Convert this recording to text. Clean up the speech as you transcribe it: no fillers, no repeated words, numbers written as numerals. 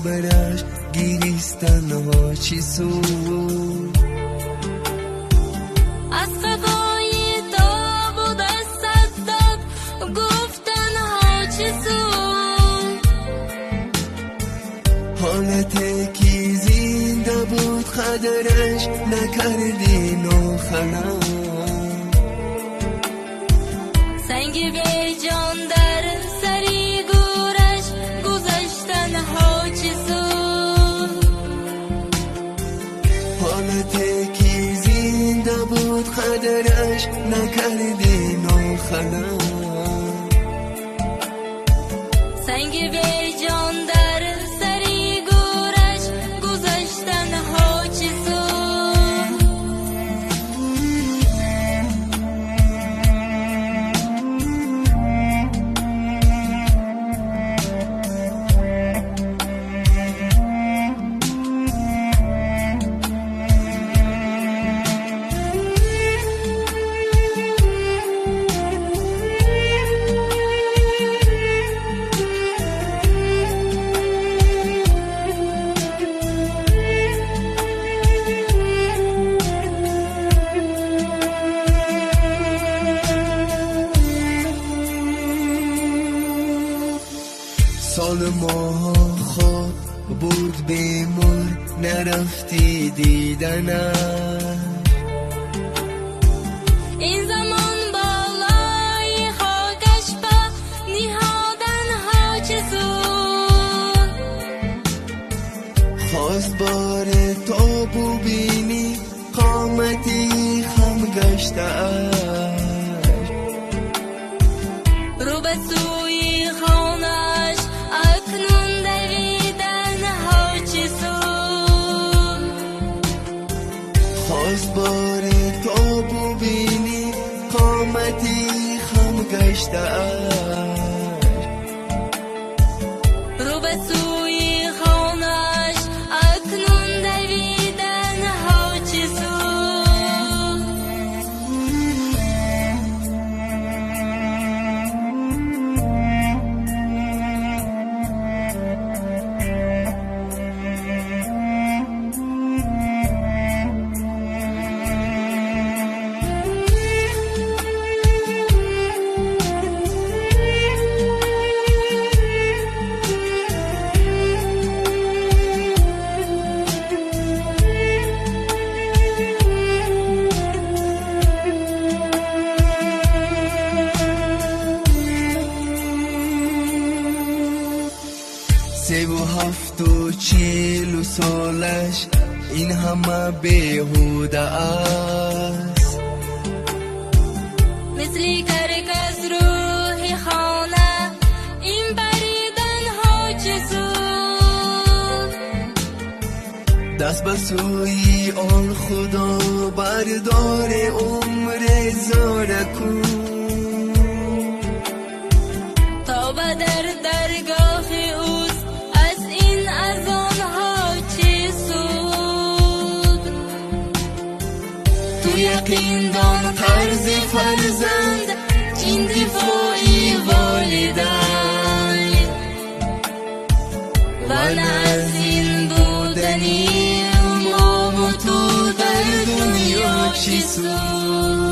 برش گیریستن ها چی سود از قضای داب و دستت داد گفتن ها چی سود حالت کی زنده بود قدرش نکردی نوخنا سنگی به جان در سری گورش گذشتن ها چی سود حالت کی زنده بود قدرش نکردی نوخنا سنگی به جان در سری گورش گذشتن ها چی سود سال ماه خواب بود بیمار نرفتی دیدنم این زمان بالای خاکش با نهادن ها چه سود خواست بار تو ببینی قامتی خم گشته رو به سوی خانش اکنون دویدن ها چه سود خواست بار تو ببینی قامتی خم گشته رو به سوی خانش اکنون دویدن ها چه سود سه و هفت و 40 سالش این همه بیهوده است مثلی کرک از روح خانه این بریدن ها چه سود دست به سوی آن خدا بردار عمر زاره کن تا به درگاه اوست از این از آنها چه سود تو یقین دان طرز فرزند این دفاعی والدین و نه از این بودنی ما و تو در دنیا چی سود